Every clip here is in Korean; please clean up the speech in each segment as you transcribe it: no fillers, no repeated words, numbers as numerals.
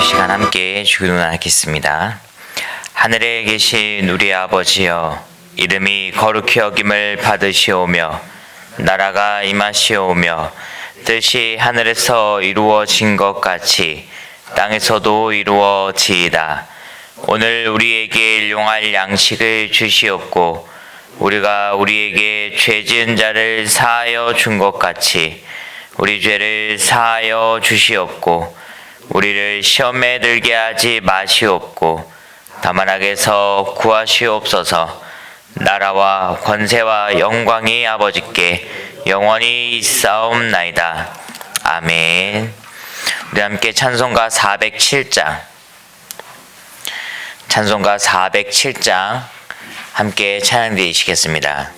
시간 함께 주기도하겠습니다. 하늘에 계신 우리 아버지여, 이름이 거룩히 여김을 받으시오며 나라가 임하시오며 뜻이 하늘에서 이루어진 것 같이 땅에서도 이루어지이다. 오늘 우리에게 일용할 양식을 주시옵고 우리가 우리에게 죄 지은 자를 사하여 준 것 같이 우리 죄를 사하여 주시옵고 우리를 시험에 들게 하지 마시옵고 다만 악에서 구하시옵소서. 나라와 권세와 영광이 아버지께 영원히 있사옵나이다. 아멘. 우리 함께 찬송가 407장 함께 찬양 드리시겠습니다.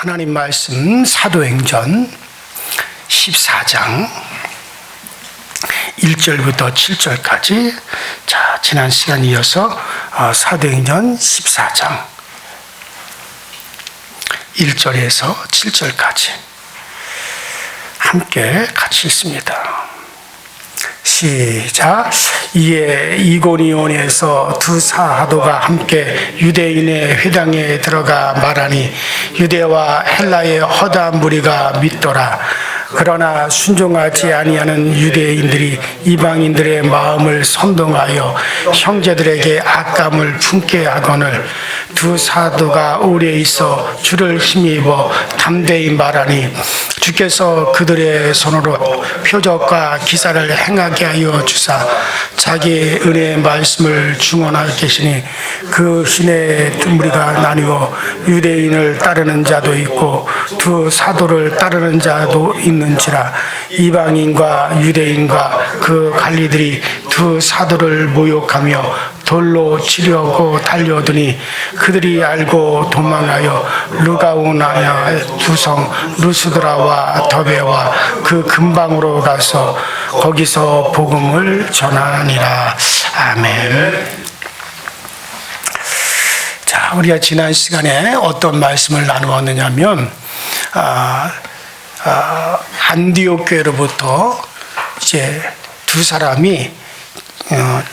하나님 말씀 사도행전 14장 1절부터 7절까지. 자, 지난 시간 이어서 사도행전 14장 1절에서 7절까지 함께 같이 읽습니다. 시작. 이에 이고니온에서 두 사도가 함께 유대인의 회당에 들어가 말하니 유대와 헬라의 허다한 무리가 믿더라. 그러나 순종하지 아니하는 유대인들이 이방인들의 마음을 선동하여 형제들에게 악감을 품게 하거늘 두 사도가 오래 있어 주를 힘입어 담대히 말하니 주께서 그들의 손으로 표적과 기사를 행하게 하여 주사 자기의 은혜의 말씀을 증언하고 계시니 그 신의 무리가 나뉘어 유대인을 따르는 자도 있고 두 사도를 따르는 자도 있는지라. 이방인과 유대인과 그 관리들이 두 사도를 모욕하며 돌로 치려고 달려오더니 그들이 알고 도망하여 루가오나야 두성 루스드라와 더베와 그 근방으로 가서 거기서 복음을 전하니라. 아멘. 자, 우리가 지난 시간에 어떤 말씀을 나누었느냐면 안디옥 교회로부터 이제 두 사람이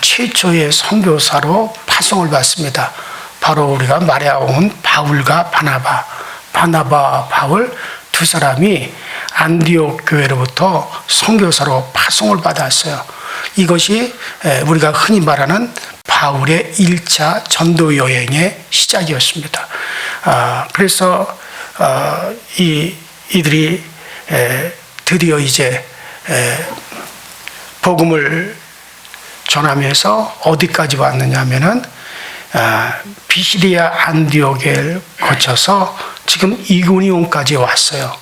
최초의 선교사로 파송을 받습니다. 바로 우리가 말해온 바울과 바나바, 바울 두 사람이 안디옥 교회로부터 선교사로 파송을 받았어요. 이것이 우리가 흔히 말하는 바울의 1차 전도 여행의 시작이었습니다. 그래서 이들이 드디어 이제 복음을 전하면서 어디까지 왔느냐 하면은 비시리아 안디옥을 거쳐서 지금 이고니온까지 왔어요.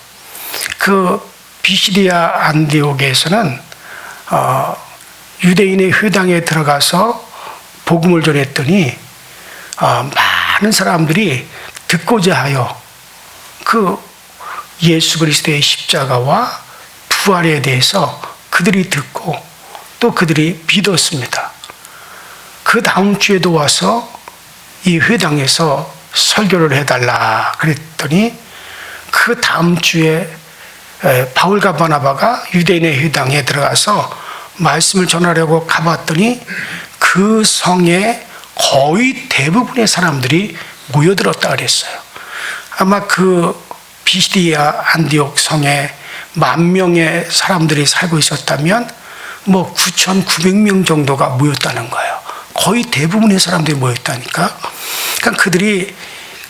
그 비시리아 안디옥에서는 유대인의 회당에 들어가서 복음을 전했더니 많은 사람들이 듣고자 하여 그 예수 그리스도의 십자가와 부활에 대해서 그들이 듣고 또 그들이 믿었습니다. 그 다음 주에도 와서 이 회당에서 설교를 해달라 그랬더니 그 다음 주에 바울과 바나바가 유대인의 회당에 들어가서 말씀을 전하려고 가봤더니 그 성에 거의 대부분의 사람들이 모여들었다 그랬어요. 아마 그 비시리아 안디옥 성에 10,000명의 사람들이 살고 있었다면 9,900명 정도가 모였다는 거예요. 거의 대부분의 사람들이 모였다니까. 그러니까 그들이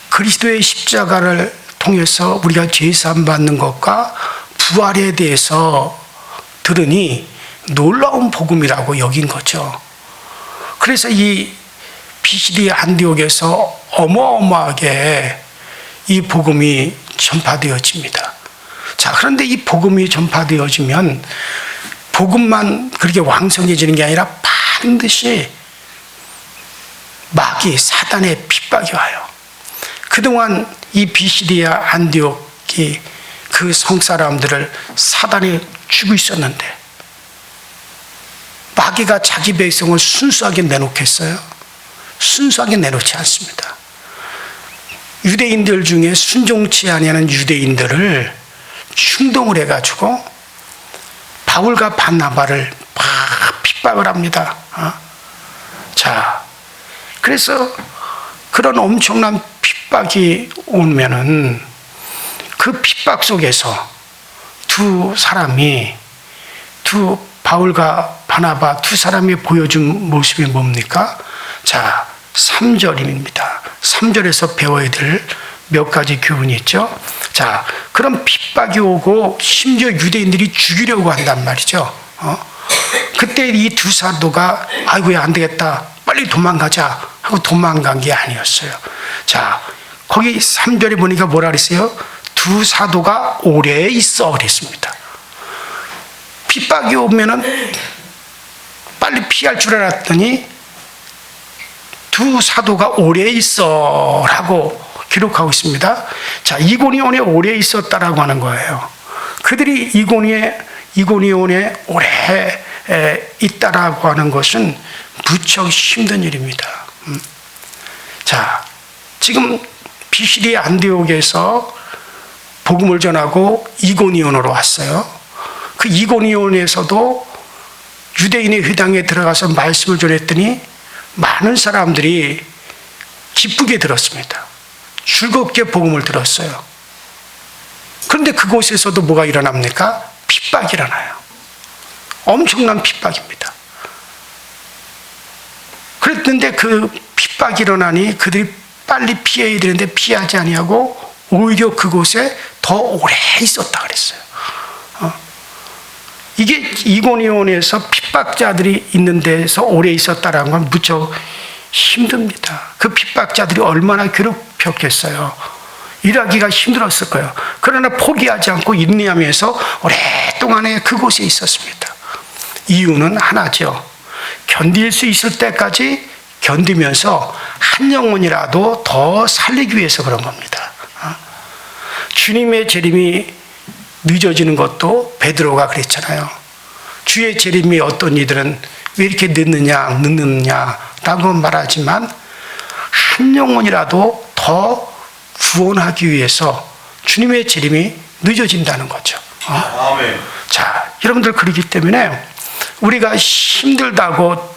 그리스도의 십자가를 통해서 우리가 죄사함 받는 것과 부활에 대해서 들으니 놀라운 복음이라고 여긴 거죠. 그래서 이 비시리아 안디옥에서 어마어마하게 이 복음이 전파되어집니다. 자, 그런데 이 복음이 전파되어지면 복음만 그렇게 왕성해지는 게 아니라 반드시 마귀 사단의 핍박이 와요. 그동안 이 비시리아 안디옥이 그 성사람들을 사단이 죽이고 있었는데 마귀가 자기 백성을 순수하게 내놓겠어요? 순수하게 내놓지 않습니다. 유대인들 중에 순종치 아니하는 유대인들을 충동을 해가지고 바울과 바나바를 막 핍박을 합니다. 자, 그래서 그런 엄청난 핍박이 오면은 그 핍박 속에서 두 바울과 바나바 두 사람이 보여준 모습이 뭡니까? 자, 3절입니다. 3절에서 배워야 될 몇 가지 교훈이 있죠. 자, 그럼 핍박이 오고 심지어 유대인들이 죽이려고 한단 말이죠. 그때 이 두 사도가 아이고야 안 되겠다, 빨리 도망가자 하고 도망간 게 아니었어요. 자, 거기 3절에 보니까 뭐라 그랬어요? 두 사도가 오래 있어 그랬습니다. 핍박이 오면은 빨리 피할 줄 알았더니 두 사도가 오래 있어 라고 기록하고 있습니다. 자, 이고니온에 오래 있었다라고 하는 거예요. 그들이 이고니온에 오래 있다라고 하는 것은 무척 힘든 일입니다. 자, 지금 비시리 안디옥에서 복음을 전하고 이고니온으로 왔어요. 그 이고니온에서도 유대인의 회당에 들어가서 말씀을 전했더니 많은 사람들이 기쁘게 들었습니다. 즐겁게 복음을 들었어요. 그런데 그곳에서도 뭐가 일어납니까? 핍박이 일어나요. 엄청난 핍박입니다. 그랬는데 그 핍박이 일어나니 그들이 빨리 피해야 되는데 피하지 아니하고 오히려 그곳에 더 오래 있었다 그랬어요. 이게 이고니온에서 핍박자들이 있는 데서 오래 있었다라는 건 무척 힘듭니다. 그 핍박자들이 얼마나 괴롭혔겠어요. 일하기가 힘들었을 거예요. 그러나 포기하지 않고 인내하면서 오랫동안에 그곳에 있었습니다. 이유는 하나죠. 견딜 수 있을 때까지 견디면서 한 영혼이라도 더 살리기 위해서 그런 겁니다. 주님의 재림이 늦어지는 것도 베드로가 그랬잖아요. 주의 재림이 어떤 이들은 왜 이렇게 늦느냐라고 말하지만 한 영혼이라도 더 구원하기 위해서 주님의 재림이 늦어진다는 거죠. 아멘. 자, 여러분들 그러기 때문에 우리가 힘들다고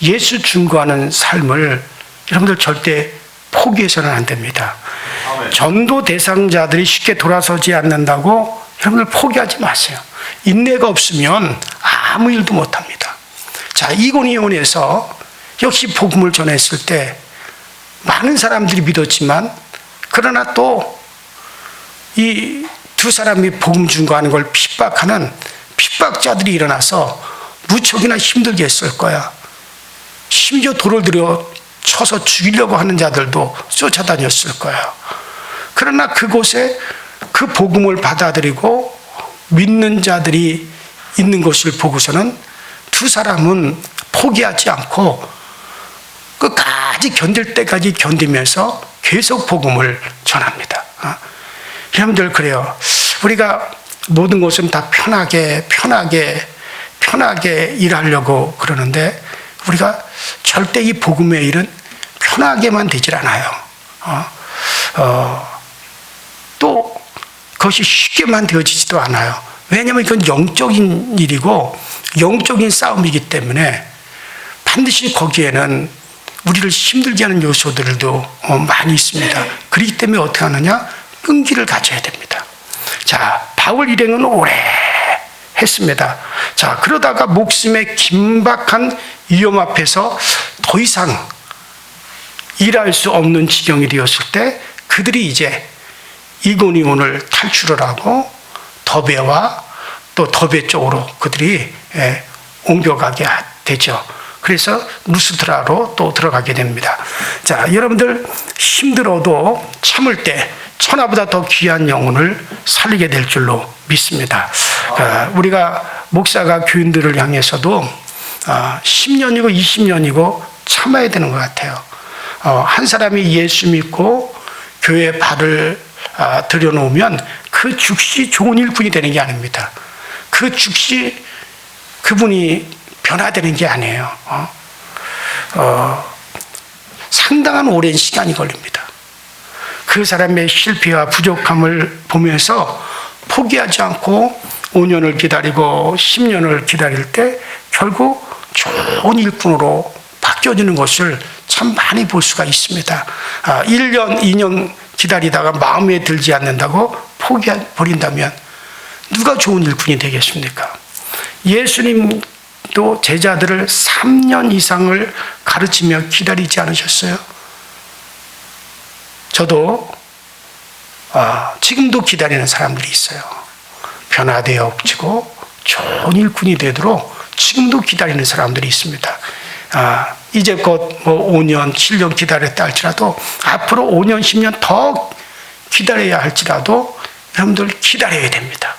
예수 증거하는 삶을 여러분들 절대 포기해서는 안 됩니다. 아멘. 전도 대상자들이 쉽게 돌아서지 않는다고 여러분들 포기하지 마세요. 인내가 없으면 아무 일도 못합니다. 자, 이고니온에서 역시 복음을 전했을 때 많은 사람들이 믿었지만 그러나 또 이 두 사람이 복음 증거하는 걸 핍박하는 핍박자들이 일어나서 무척이나 힘들게 했을 거야. 심지어 돌을 들여 쳐서 죽이려고 하는 자들도 쫓아다녔을 거야. 그러나 그곳에 그 복음을 받아들이고 믿는 자들이 있는 것을 보고서는 두 사람은 포기하지 않고 끝까지 견딜 때까지 견디면서 계속 복음을 전합니다. 여러분들 그래요. 우리가 모든 것은 다 편하게 일하려고 그러는데 우리가 절대 이 복음의 일은 편하게만 되질 않아요. 또 그것이 쉽게만 되어지지도 않아요. 왜냐하면 이건 영적인 일이고 영적인 싸움이기 때문에 반드시 거기에는 우리를 힘들게 하는 요소들도 많이 있습니다. 그렇기 때문에 어떻게 하느냐? 끈기를 가져야 됩니다. 자, 바울 일행은 오래 했습니다. 자, 그러다가 목숨의 긴박한 위험 앞에서 더 이상 일할 수 없는 지경이 되었을 때 그들이 이제 이고니온을 탈출을 하고 더베와 또 더베 쪽으로 그들이 옮겨가게 되죠. 그래서 루스트라로 또 들어가게 됩니다. 자, 여러분들 힘들어도 참을 때 천하보다 더 귀한 영혼을 살리게 될 줄로 믿습니다. 우리가 목사가 교인들을 향해서도 10년이고 20년이고 참아야 되는 것 같아요. 한 사람이 예수 믿고 교회에 발을 들여놓으면 그 즉시 좋은 일꾼이 되는 게 아닙니다. 그 즉시 그분이 변화되는 게 아니에요. 상당한 오랜 시간이 걸립니다. 그 사람의 실패와 부족함을 보면서 포기하지 않고 5년을 기다리고 10년을 기다릴 때 결국 좋은 일꾼으로 바뀌어지는 것을 참 많이 볼 수가 있습니다. 1년, 2년 기다리다가 마음에 들지 않는다고 포기해버린다면 누가 좋은 일꾼이 되겠습니까? 예수님도 제자들을 3년 이상을 가르치며 기다리지 않으셨어요? 저도 지금도 기다리는 사람들이 있어요. 변화되어 엎치고 좋은 일꾼이 되도록 지금도 기다리는 사람들이 있습니다. 이제 곧 5년, 7년 기다렸다 할지라도 앞으로 5년, 10년 더 기다려야 할지라도 여러분들 기다려야 됩니다.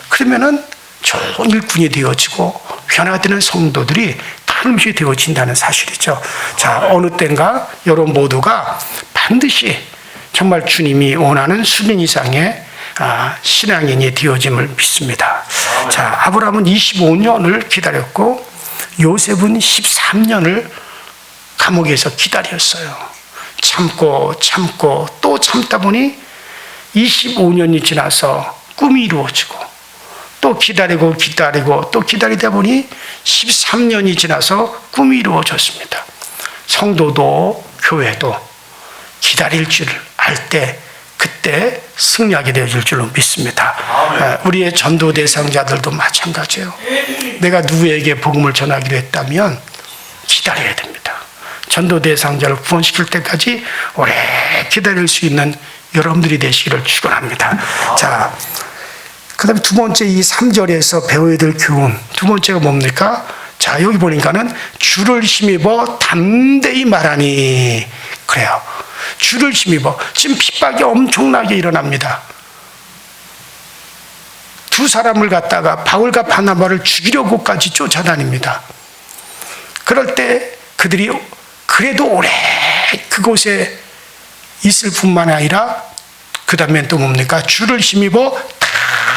그러면은 좋은 일꾼이 되어지고 변화되는 성도들이 다름없이 되어진다는 사실이죠. 자, 어느 때인가 여러분 모두가 반드시 정말 주님이 원하는 수준 이상의 신앙인이 되어짐을 믿습니다. 자, 아브라함은 25년을 기다렸고 요셉은 13년을 감옥에서 기다렸어요. 참고 또 참다 보니 25년이 지나서 꿈이 이루어지고 또 기다리고 또 기다리다 보니 13년이 지나서 꿈이 이루어졌습니다. 성도도 교회도 기다릴 줄 알 때 그때 승리하게 되어질 줄로 믿습니다. 우리의 전도 대상자들도 마찬가지예요. 내가 누구에게 복음을 전하기로 했다면 기다려야 됩니다. 전도 대상자를 구원시킬 때까지 오래 기다릴 수 있는 여러분들이 되시기를 축원합니다. 자, 그 다음에 두 번째 이 3절에서 배워야 될 교훈. 두 번째가 뭡니까? 자, 여기 보니까는 주를 힘입어 담대히 말하니. 그래요. 주를 힘입어. 지금 핍박이 엄청나게 일어납니다. 두 사람을 갖다가 바울과 바나바를 죽이려고까지 쫓아다닙니다. 그럴 때 그들이 그래도 오래 그곳에 있을 뿐만 아니라 그 다음엔 또 뭡니까? 주를 힘입어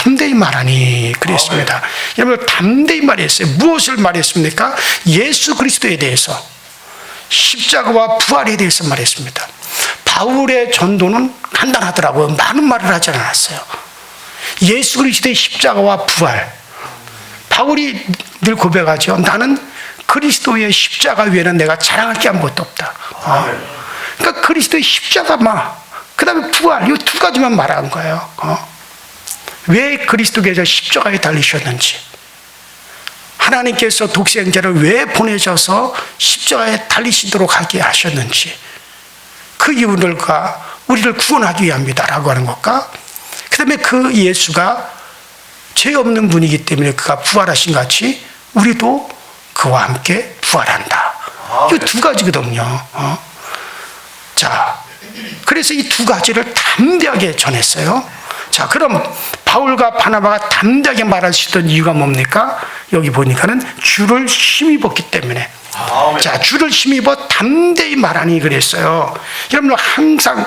담대히 말하니 그랬습니다. 여러분 담대히 말했어요. 무엇을 말했습니까? 예수 그리스도에 대해서, 십자가와 부활에 대해서 말했습니다. 바울의 전도는 간단하더라고요. 많은 말을 하지 않았어요. 예수 그리스도의 십자가와 부활. 바울이 늘 고백하죠. 나는 그리스도의 십자가 외에는 내가 자랑할 게 아무것도 없다. 그러니까 그리스도의 십자가만, 그 다음에 부활, 이 두 가지만 말한 거예요. 왜 그리스도께서 십자가에 달리셨는지, 하나님께서 독생자를 왜 보내셔서 십자가에 달리시도록 하게 하셨는지, 그 이유들과 우리를 구원하기 위함이다라고 하는 것과, 그 다음에 그 예수가 죄 없는 분이기 때문에 그가 부활하신 같이 우리도 그와 함께 부활한다. 이 두 가지거든요. 자, 그래서 이 두 가지를 담대하게 전했어요. 자, 그럼 바울과 바나바가 담대하게 말할 수 있던 이유가 뭡니까? 여기 보니까는 주를 힘입었기 때문에. 자, 주를 힘입어 담대히 말하니 그랬어요. 여러분 항상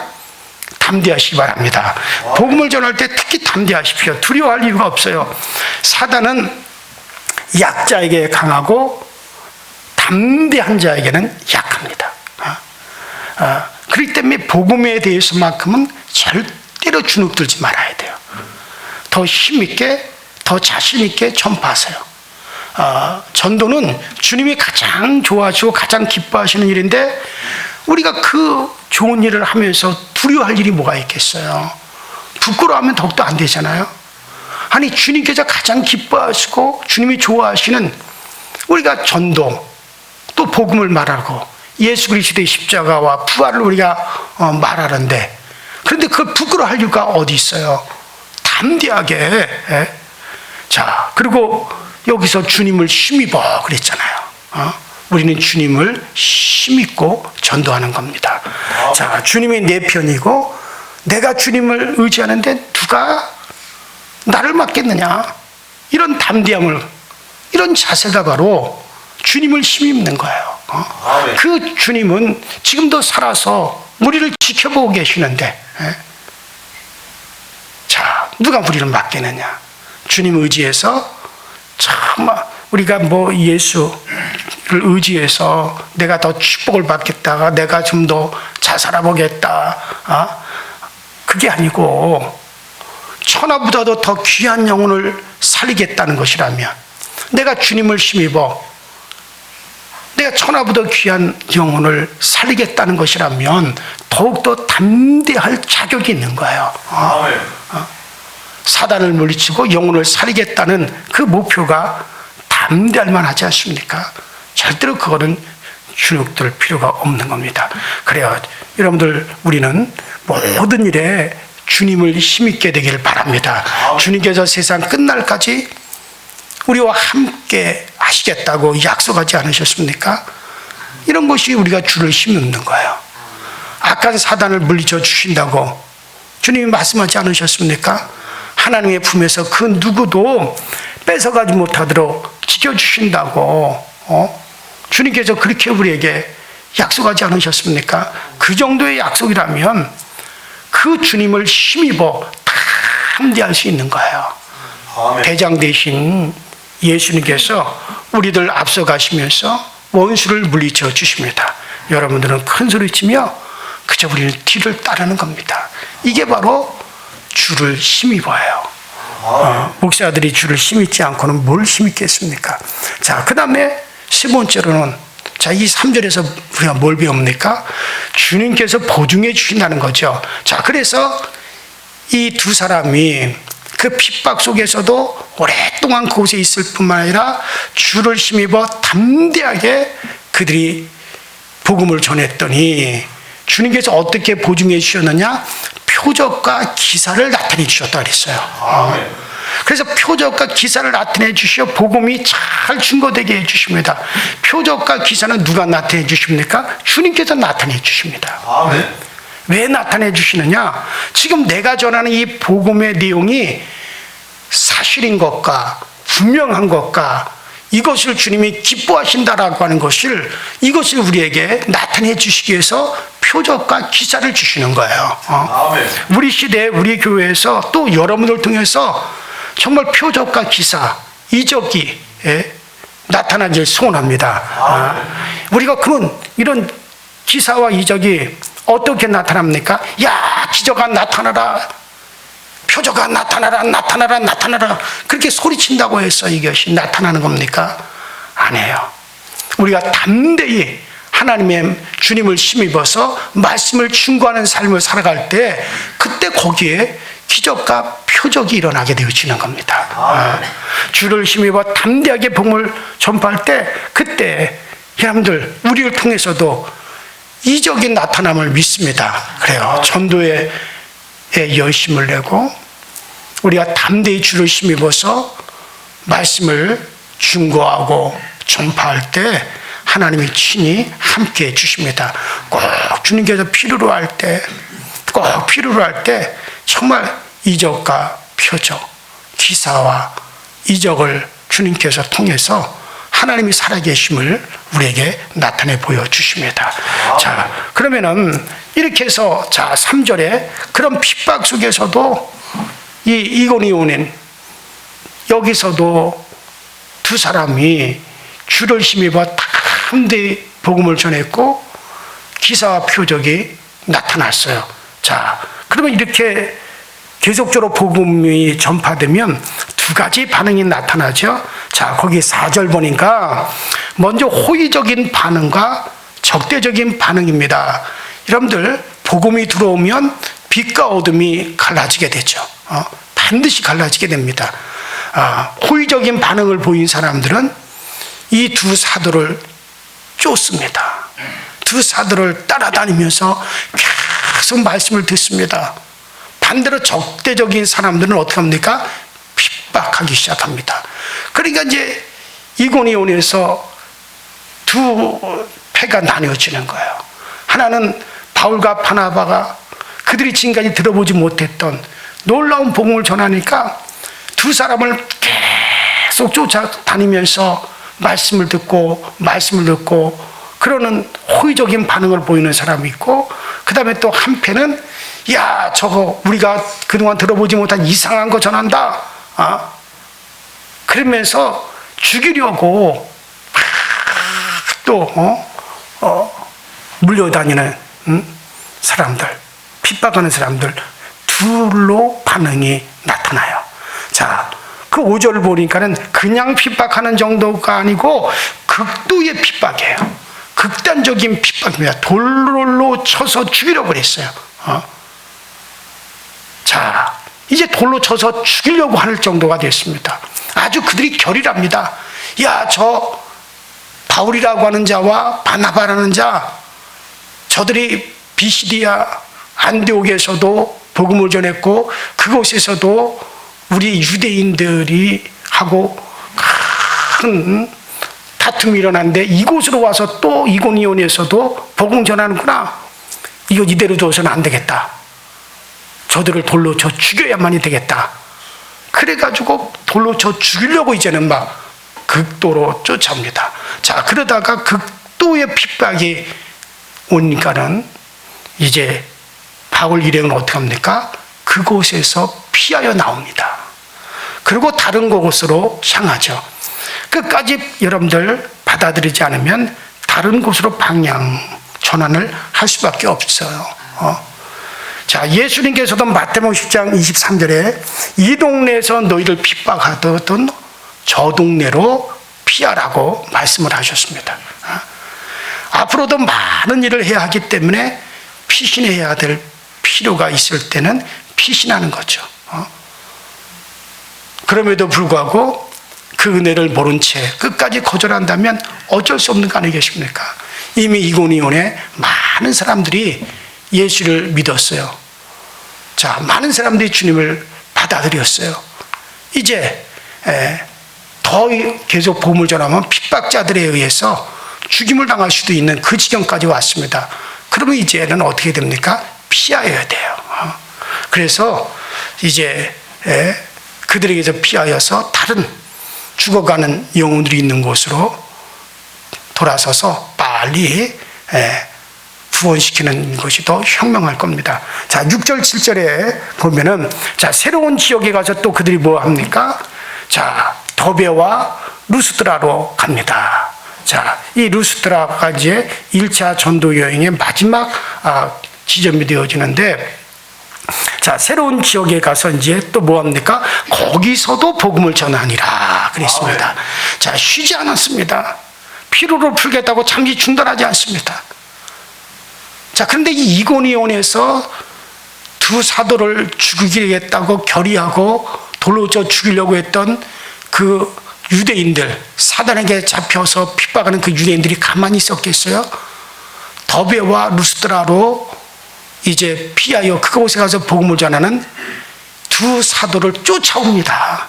담대하시기 바랍니다. 복음을 전할 때 특히 담대하십시오. 두려워할 이유가 없어요. 사단은 약자에게 강하고 담대한 자에게는 약합니다. 그렇기 때문에 복음에 대해서만큼은 절대로 주눅들지 말아야 돼요. 더 힘있게, 더 자신있게 전파하세요. 전도는 주님이 가장 좋아하시고 가장 기뻐하시는 일인데, 우리가 그 좋은 일을 하면서 두려워할 일이 뭐가 있겠어요? 부끄러워하면 더욱더 안 되잖아요. 아니, 주님께서 가장 기뻐하시고 주님이 좋아하시는 우리가 전도, 또 복음을 말하고 예수 그리스도의 십자가와 부활을 우리가 말하는데, 그런데 그걸 부끄러워할 이유가 어디 있어요? 담대하게. 자, 그리고 여기서 주님을 힘입어 그랬잖아요. 우리는 주님을 힘입고 전도하는 겁니다. 자, 주님이 내 편이고 내가 주님을 의지하는데 누가 나를 맡겠느냐? 이런 담대함을, 이런 자세가 바로 주님을 힘입는 거예요. 그 주님은 지금도 살아서 우리를 지켜보고 계시는데, 자, 누가 우리를 맡겠느냐? 주님 의지해서, 정말 우리가 뭐 예수를 의지해서 내가 더 축복을 받겠다가 내가 좀 더 잘 살아보겠다, 그게 아니고 천하보다도 더 귀한 영혼을 살리겠다는 것이라면, 내가 주님을 힘입어 내가 천하보다 귀한 영혼을 살리겠다는 것이라면 더욱더 담대할 자격이 있는 거예요. 사단을 물리치고 영혼을 살리겠다는 그 목표가 담대할 만하지 않습니까? 절대로 그거는 주눅들 필요가 없는 겁니다. 그래요. 여러분들, 우리는 모든 일에 주님을 힘있게 되기를 바랍니다. 주님께서 세상 끝날까지 우리와 함께 하시겠다고 약속하지 않으셨습니까? 이런 것이 우리가 주를 힘입는 거예요. 악한 사단을 물리쳐 주신다고 주님이 말씀하지 않으셨습니까? 하나님의 품에서 그 누구도 뺏어가지 못하도록 지켜주신다고 주님께서 그렇게 우리에게 약속하지 않으셨습니까? 그 정도의 약속이라면 그 주님을 힘입어 담대할 수 있는 거예요. 대장 대신 예수님께서 우리들 앞서가시면서 원수를 물리쳐 주십니다. 여러분들은 큰 소리 치며 그저 우리는 뒤를 따르는 겁니다. 이게 바로 주를 힘입어요. 목사들이 주를 힘입지 않고는 뭘 힘입겠습니까? 자, 그 다음에 세 번째로는, 자, 이 3절에서 우리가 뭘 배웁니까? 주님께서 보증해 주신다는 거죠. 자, 그래서 이 두 사람이 그 핍박 속에서도 오랫동안 그곳에 있을 뿐만 아니라 주를 힘입어 담대하게 그들이 복음을 전했더니 주님께서 어떻게 보증해 주셨느냐? 표적과 기사를 나타내 주셨다 그랬어요. 그래서 표적과 기사를 나타내 주시어 복음이 잘 증거되게 해주십니다. 표적과 기사는 누가 나타내 주십니까? 주님께서 나타내 주십니다. 왜 나타내 주시느냐? 지금 내가 전하는 이 복음의 내용이 사실인 것과 분명한 것과 이것을 주님이 기뻐하신다라고 하는 것을, 이것을 우리에게 나타내 주시기 위해서 표적과 기사를 주시는 거예요. 우리 시대, 우리 교회에서 또 여러분들 통해서 정말 표적과 기사, 이적이 나타나길 소원합니다. 우리가 그런 이런 기사와 이적이 어떻게 나타납니까? 야, 기적아 나타나라, 표적아 나타나라, 나타나라, 나타나라, 그렇게 소리친다고 해서 이것이 나타나는 겁니까? 아니에요. 우리가 담대히 하나님의 주님을 힘입어서 말씀을 증거하는 삶을 살아갈 때 그때 거기에 기적과 표적이 일어나게 되어지는 겁니다. 주를 힘입어 담대하게 복음을 전파할 때 그때 여러분들 우리를 통해서도 이적인 나타남을 믿습니다. 그래요. 전도에 열심을 내고 우리가 담대히 주를 힘입어서 말씀을 증거하고 전파할 때 하나님이 친히 함께해 주십니다. 꼭 주님께서 필요로 할 때, 꼭 필요로 할 때 정말 이적과 표적, 기사와 이적을 주님께서 통해서 하나님이 살아계심을 우리에게 나타내 보여주십니다. 자, 그러면은 이렇게 해서 자 3절에 그런 핍박 속에서도 이 이고니온인 여기서도 두 사람이 주를 힘입어 담대히 복음을 전했고 기사와 표적이 나타났어요. 자, 그러면 이렇게 계속적으로 복음이 전파되면 두 가지 반응이 나타나죠. 자, 거기 4절 보니까 먼저 호의적인 반응과 적대적인 반응입니다. 여러분들 복음이 들어오면 빛과 어둠이 갈라지게 되죠. 반드시 갈라지게 됩니다. 호의적인 반응을 보인 사람들은 이 두 사도를 쫓습니다. 두 사도를 따라다니면서 계속 말씀을 듣습니다. 반대로 적대적인 사람들은 어떻게 합니까? 핍박하기 시작합니다. 그러니까 이제 이고니온에서 두 패가 나뉘어지는 거예요. 하나는 바울과 바나바가 그들이 지금까지 들어보지 못했던 놀라운 복음을 전하니까 두 사람을 계속 쫓아다니면서 말씀을 듣고 그러는 호의적인 반응을 보이는 사람이 있고, 그 다음에 또 한편은 야, 저거 우리가 그동안 들어보지 못한 이상한 거 전한다. 그러면서 죽이려고 또 물려다니는 사람들, 핍박하는 사람들 둘로 반응이 나타나요. 자, 그 5절을 보니까는 그냥 핍박하는 정도가 아니고 극도의 핍박이에요. 극단적인 핍박입니다. 돌로 쳐서 죽이려고 그랬어요. 자, 이제 돌로 쳐서 죽이려고 할 정도가 됐습니다. 아주 그들이 결의랍니다. 야, 저 바울이라고 하는 자와 바나바라는 자, 저들이 비시디아 안디옥에서도 복음을 전했고 그곳에서도 우리 유대인들이 하고 큰 다툼이 일어났는데 이곳으로 와서 또 이고니온에서도 복음 전하는구나. 이거 이대로 둬서는 안 되겠다. 저들을 돌로 쳐 죽여야만이 되겠다. 그래가지고 돌로 쳐 죽이려고 이제는 막 극도로 쫓아옵니다. 자, 그러다가 극도의 핍박이 오니까는 이제 바울 일행은 어떻게 합니까? 그곳에서 피하여 나옵니다. 그리고 다른 곳으로 향하죠. 끝까지 여러분들 받아들이지 않으면 다른 곳으로 방향 전환을 할 수밖에 없어요. 자, 예수님께서도 마태복음 10장 23절에 이 동네에서 너희를 핍박하던 저 동네로 피하라고 말씀을 하셨습니다. 앞으로도 많은 일을 해야 하기 때문에 피신해야 될 필요가 있을 때는 피신하는 거죠. 그럼에도 불구하고 그 은혜를 모른 채 끝까지 거절한다면 어쩔 수 없는 거 아니겠습니까? 이미 이고니온에 많은 사람들이 예수를 믿었어요. 자, 많은 사람들이 주님을 받아들였어요. 이제 더 계속 복음을 전하면 핍박자들에 의해서 죽임을 당할 수도 있는 그 지경까지 왔습니다. 그러면 이제는 어떻게 됩니까? 피하여야 돼요. 그래서 이제 그들에게서 피하여서 다른 죽어가는 영혼들이 있는 곳으로 돌아서서 빨리 구원시키는 것이 더 현명할 겁니다. 자, 6절, 7절에 보면은, 자, 새로운 지역에 가서 또 그들이 뭐 합니까? 자, 더베와 루스드라로 갑니다. 자, 이 루스드라가 이제 1차 전도 여행의 마지막 지점이 되어지는데, 자, 새로운 지역에 가서 이제 또 뭐 합니까? 거기서도 복음을 전하니라 그랬습니다. 자, 쉬지 않았습니다. 피로를 풀겠다고 잠시 중단하지 않습니다. 자, 그런데 이 이고니온에서 두 사도를 죽이겠다고 결의하고 돌로 쳐 죽이려고 했던 그 유대인들, 사단에게 잡혀서 핍박하는 그 유대인들이 가만히 있었겠어요? 더베와 루스드라로 이제 피하여 그곳에 가서 복음을 전하는 두 사도를 쫓아옵니다.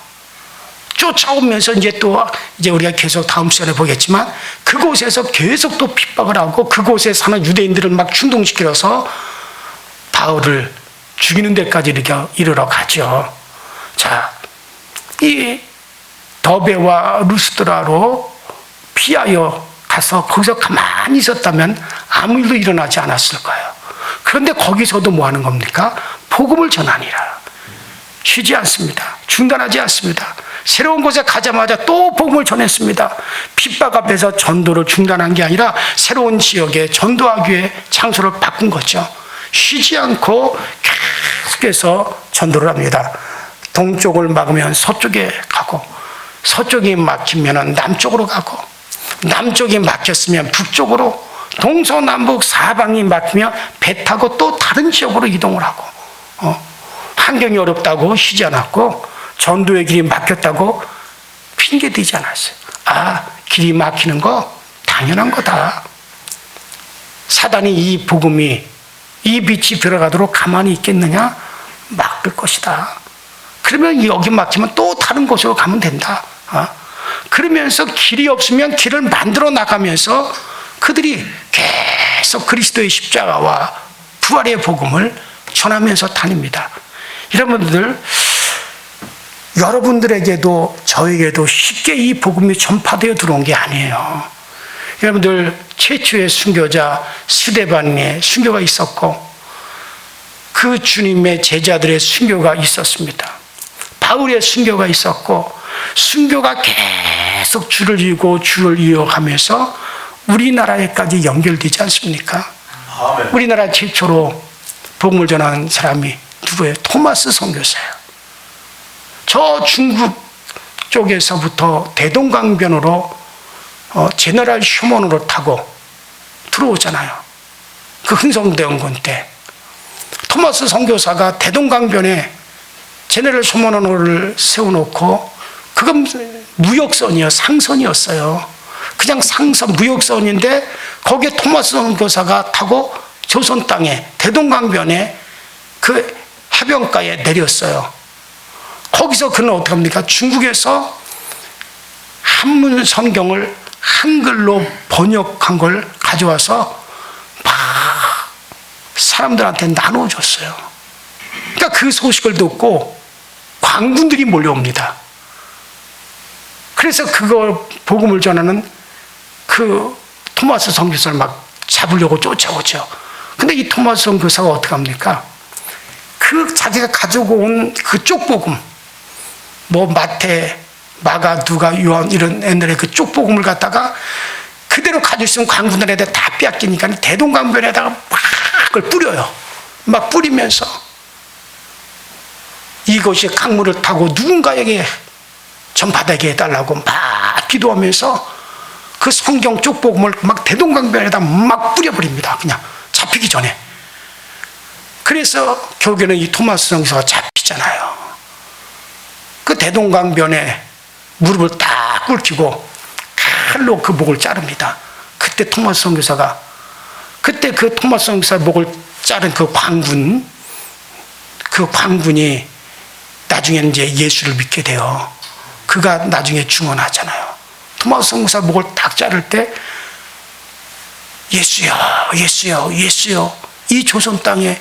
쫓아오면서 이제 우리가 계속 다음 시간에 보겠지만 그곳에서 계속 또 핍박을 하고 그곳에 사는 유대인들을 막 충동시켜서 바울을 죽이는 데까지 이르러 가죠. 자, 이 더베와 루스드라로 피하여 가서 거기서 가만히 있었다면 아무 일도 일어나지 않았을 거예요. 그런데 거기서도 뭐 하는 겁니까? 복음을 전하니라. 쉬지 않습니다. 중단하지 않습니다. 새로운 곳에 가자마자 또 복음을 전했습니다. 핍박 앞에서 전도를 중단한 게 아니라 새로운 지역에 전도하기 위해 장소를 바꾼 거죠. 쉬지 않고 계속해서 전도를 합니다. 동쪽을 막으면 서쪽에 가고, 서쪽이 막히면 남쪽으로 가고, 남쪽이 막혔으면 북쪽으로, 동서남북 사방이 막히면 배 타고 또 다른 지역으로 이동을 하고, 환경이 어렵다고 쉬지 않았고, 전도의 길이 막혔다고 핑계대지 않았어요. 아, 길이 막히는 거 당연한 거다. 사단이 이 복음이, 이 빛이 들어가도록 가만히 있겠느냐? 막을 것이다. 그러면 여기 막히면 또 다른 곳으로 가면 된다. 그러면서 길이 없으면 길을 만들어 나가면서 그들이 계속 그리스도의 십자가와 부활의 복음을 전하면서 다닙니다. 여러분들, 여러분들에게도 저에게도 쉽게 이 복음이 전파되어 들어온 게 아니에요. 여러분들, 최초의 순교자 스데반의 순교가 있었고 그 주님의 제자들의 순교가 있었습니다. 바울의 순교가 있었고 순교가 계속 줄을 이어가면서 우리나라에까지 연결되지 않습니까? 아멘. 우리나라 최초로 복음을 전하는 사람이 누구예요? 토마스 선교사예요. 저 중국 쪽에서부터 대동강변으로 제너럴 휴먼으로 타고 들어오잖아요. 그 흥성대원군 때 토마스 선교사가 대동강변에 제너럴 휴먼으로를 세워놓고 그건 무역선이요, 상선이었어요. 그냥 상선, 무역선인데 거기에 토마스 선교사가 타고 조선 땅에 대동강변에 그 해변가에 내렸어요. 거기서 그는 어떻게 합니까? 중국에서 한문 성경을 한글로 번역한 걸 가져와서 막 사람들한테 나눠줬어요. 그러니까 그 소식을 듣고 광군들이 몰려옵니다. 그래서 그걸 복음을 전하는 그 토마스 선교사를 막 잡으려고 쫓아오죠. 근데 이 토마스 선교사가 어떻게 합니까? 그 자기가 가지고 온 그 쪽복음, 뭐 마태, 마가, 누가, 요한 이런 옛날에 그 쪽복음을 갖다가 그대로 가지고 있으면 광군들에다 다 빼앗기니까 대동강변에다가 막 그걸 뿌려요. 막 뿌리면서 이것이 강물을 타고 누군가에게 전파되게 해달라고 막 기도하면서 그 성경 쪽복음을 막 대동강변에다 막 뿌려버립니다. 그냥 잡히기 전에. 그래서 결국에는 이 토마스 선교사가 잡히잖아요. 그 대동강변에 무릎을 딱 꿇히고 칼로 그 목을 자릅니다. 그때 토마스 선교사가, 그때 그 토마스 선교사 목을 자른 그 광군이 나중에는 이제 예수를 믿게 돼요. 그가 나중에 증언하잖아요. 토마스 선교사 목을 딱 자를 때 예수여, 예수여, 예수여, 이 조선 땅에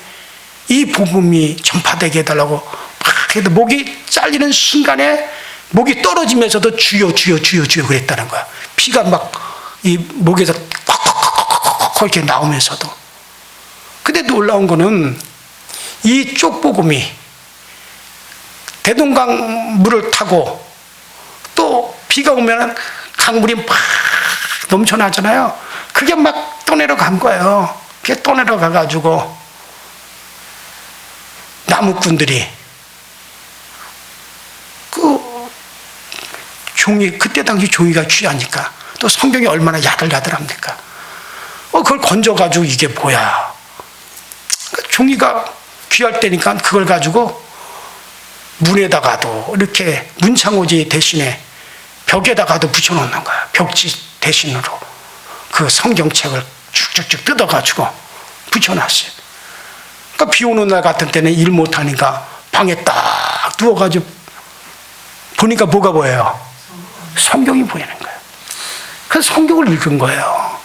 이 복음이 전파되게 해달라고 막 해도 목이 잘리는 순간에 목이 떨어지면서도 주여, 주여, 주여, 주여 그랬다는 거야. 피가 막 이 목에서 콱콱콱콱콱 이렇게 나오면서도. 근데 놀라운 거는 이 쪽복음이 대동강 물을 타고 또 비가 오면 강물이 막 넘쳐나잖아요. 그게 막 떠내려간 거예요. 그게 떠내려가가지고 나무꾼들이 그 종이, 그때 당시 종이가 귀하니까 또 성경이 얼마나 야들야들합니까? 그걸 건져가지고 이게 뭐야? 종이가 귀할 때니까 그걸 가지고 문에다가도 이렇게 문창호지 대신에 벽에다가도 붙여놓는 거야. 벽지 대신으로 그 성경책을 쭉쭉쭉 뜯어가지고 붙여놨어요. 그러니까 비 오는 날 같은 때는 일 못하니까 방에 딱 누워가지고 보니까 뭐가 보여요? 성경이 보이는 거예요. 그래서 성경을 읽은 거예요.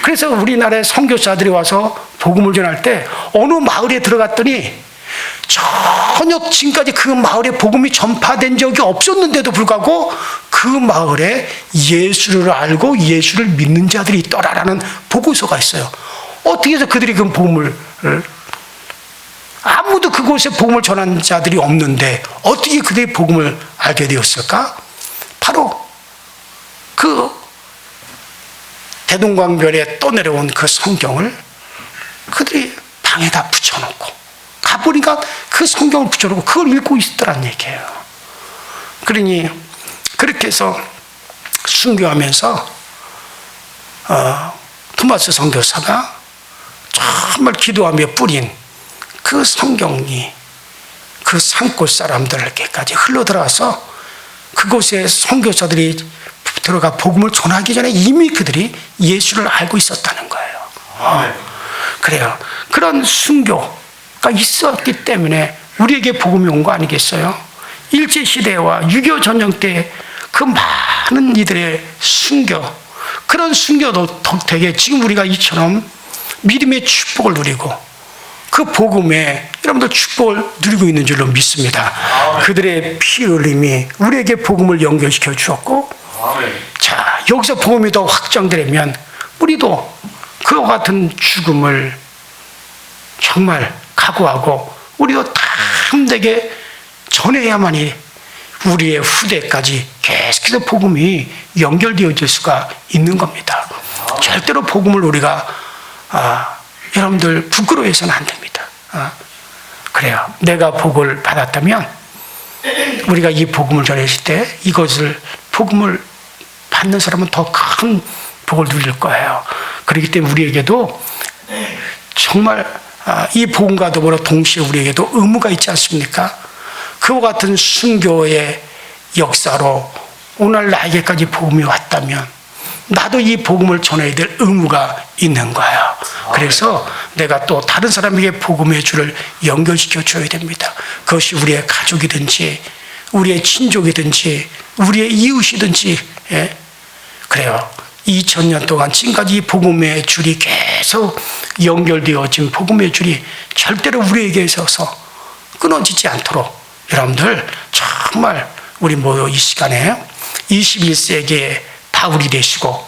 그래서 우리나라에 선교사들이 와서 복음을 전할 때 어느 마을에 들어갔더니 전혀 지금까지 그 마을에 복음이 전파된 적이 없었는데도 불구하고 그 마을에 예수를 알고 예수를 믿는 자들이 있더라라는 보고서가 있어요. 어떻게 해서 그들이 그 복음을, 아무도 그곳에 복음을 전한 자들이 없는데 어떻게 그들이 복음을 알게 되었을까? 바로 그 대동강변에 떠내려온 그 성경을 그들이 방에다 붙여놓고 가보니까 그 성경을 붙여놓고 그걸 읽고 있더란 얘기예요. 그러니 그렇게 해서 순교하면서 토마스 선교사가 정말 기도하며 뿌린 그 성경이 그 산골 사람들에게까지 흘러들어와서 그곳에 선교사들이 들어가 복음을 전하기 전에 이미 그들이 예수를 알고 있었다는 거예요. 그래요. 그런 순교가 있었기 때문에 우리에게 복음이 온 거 아니겠어요? 일제시대와 6.25 전쟁 때 그 많은 이들의 순교, 그런 순교도 되게 지금 우리가 이처럼 믿음의 축복을 누리고 그 복음에 여러분들 축복을 누리고 있는 줄로 믿습니다. 그들의 피 흘림이 우리에게 복음을 연결시켜 주었고, 자, 여기서 복음이 더 확장되려면 우리도 그와 같은 죽음을 정말 각오하고 우리도 담대게 전해야만이 우리의 후대까지 계속해서 복음이 연결되어질 수가 있는 겁니다. 절대로 복음을 우리가 여러분들 부끄러워해서는 안 됩니다. 그래요. 내가 복을 받았다면 우리가 이 복음을 전했을 때 이것을 복음을 받는 사람은 더 큰 복을 누릴 거예요. 그렇기 때문에 우리에게도 정말 이 복음과 더불어 동시에 우리에게도 의무가 있지 않습니까? 그와 같은 순교의 역사로 오늘 나에게까지 복음이 왔다면 나도 이 복음을 전해야 될 의무가 있는 거예요. 그래서 내가 또 다른 사람에게 복음의 줄을 연결시켜 줘야 됩니다. 그것이 우리의 가족이든지 우리의 친족이든지 우리의 이웃이든지, 예? 그래요. 2000년 동안 지금까지 이 복음의 줄이 계속 연결되어진 복음의 줄이 절대로 우리에게 있어서 끊어지지 않도록 여러분들 정말 우리 모두 이 시간에 21세기의 바울이 되시고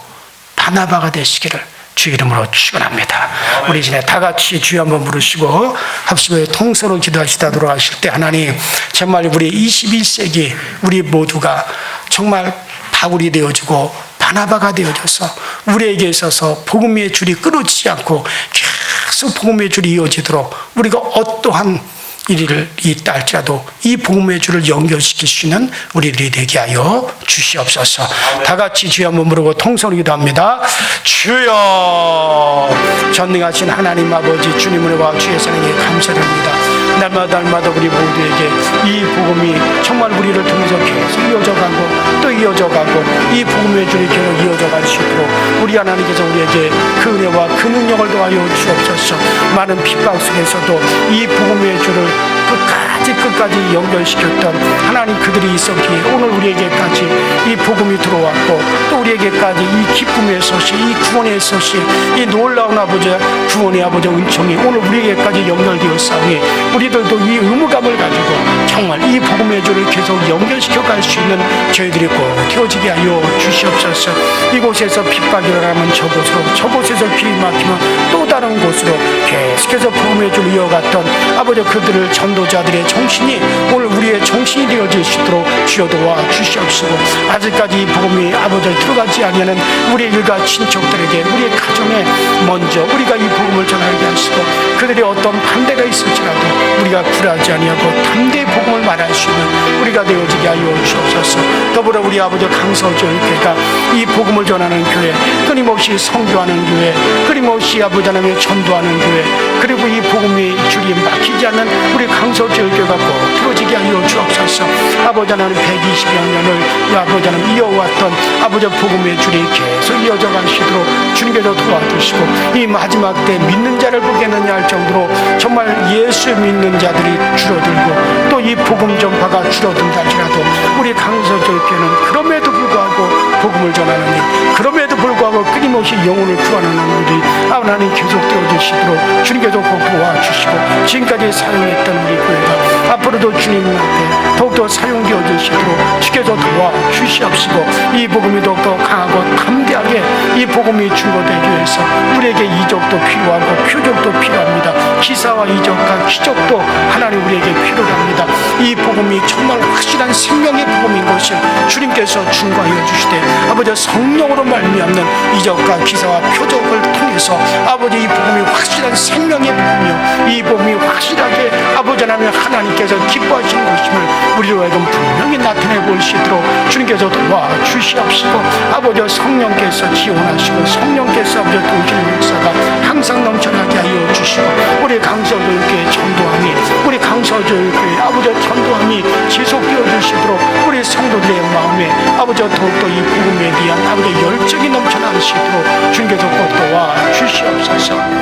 바나바가 되시기를 주 이름으로 축원합니다. 우리 이제 다 같이 주여 한번 부르시고 합심의 통성으로 기도하시다 돌아가실 때 하나님 정말 우리 21세기 우리 모두가 정말 바울이 되어주고 바나바가 되어져서 우리에게 있어서 복음의 줄이 끊어지지 않고 계속 복음의 줄이 이어지도록 우리가 어떠한 일이 있다 할지라도 이 복음의 줄을 연결시킬 수 있는 우리들이 되게 하여 주시옵소서. 다 같이 주여 한번 부르고 통성으로 기도합니다. 주여, 전능하신 하나님 아버지 주님을 와 주의 사랑에 감사드립니다. 날마다 우리 모두에게 이 복음이 정말 우리를 통해서 계속 이어져가고 또 이어져가고 이 복음의 줄이 계속 이어져갈 수 있도록 우리 하나님께서 우리에게 그 은혜와 그 능력을 더하여 주옵소서. 많은 핍박 속에서도 이 복음의 줄을 끝까지 연결시켰던 하나님 그들이 있었기에 오늘 우리에게까지 이 복음이 들어왔고 또 우리에게까지 이 기쁨의 소식, 이 구원의 소식, 이 놀라운 아버지 구원의 아버지 은총이 오늘 우리에게까지 연결되었사오니 우리들도 이 의무감을 가지고 정말 이 복음의 줄을 계속 연결시켜 갈 수 있는 저희들이 꼭 되어지게 하여 주시옵소서. 이곳에서 핍박이 일어나면 저곳에서 길이 막히면 또 다른 곳으로 계속해서 복음의 줄을 이어갔던 아버지 그들을 전도자들의 정신이 오늘 우리의 정신이 되어질 수 있도록 주여 도와 주시옵시고 아직까지 이 복음이 아버지를 들어가지 아니하는 우리의 일가 친척들에게 우리의 가정에 먼저 우리가 이 복음을 전하게 하시고 그들이 어떤 반대가 있을지라도 우리가 굴하지 아니하고 담대히 복음을 말할 수 있는 우리가 되어지게 하여 주옵소서. 더불어 우리 아버지 강서교회가 이 복음을 전하는 교회, 끊임없이 선교하는 교회, 끊임없이 아버지 하나님의 전도하는 교회, 그리고 이 복음의 줄이 막히지 않는 우리 강서교회가 꼭 들어지게 하여 주옵소서. 아버지 하나님 120여 년을 아버지 하나님 이어왔던 아버지 복음의 줄이 계속 이어져 가시도록 주님께서 도와주시고 이 마지막 때 믿는 자를 보겠느냐 할 정도로 정말 예수 믿는 자들이 줄어들고 또 이 복음 전파가 줄어든다 할지라도 우리 강서교회는 그럼에도 불구하고 복음을 전하는 일, 그럼에도 불구하고 끊임없이 영혼을 구하는 일이 하나님 계속 되어주시도록 주님께서 꼭 도와주시고 지금까지 사용했던 우리 교회가 앞으로도 주님 앞에 더욱더 사용되어 주시도록 주께서 도와주시옵시고 이 복음이 더욱더 강하고 담대하게 이 복음이 증거되기 위해서 우리에게 이적도 필요하고 표적도 필요합니다. 기사와 이적과 기적도 하나님 우리에게 필요합니다. 이 복음이 정말 확실한 생명의 복음인 것을 주님께서 증거하여 주시되 아버지 성령으로 말미암는 이적과 기사와 표적을 통해서 아버지 이 복음이 확실한 생명의 복음이요 이 복음이 확실하게 아버지 하나님께서 기뻐하시는 것임을 우리로 하여금 분명히 나타내 볼 수 있도록 주님께서 도와주시옵시고 아버지 성령께서 지원하시고 성령께서 아버지 도우시는 역사가 항상 넘쳐나게 하여 주시고 우리 강서교회 전도함이 우리 강서교회 아버지 전도함이 지속되어 주시도록 우리 성도들의 마음에 아버지 더욱더 이 복음에 대한 아버지 열정이 넘쳐나시도록 주님께서 꼭 도와주시옵소서.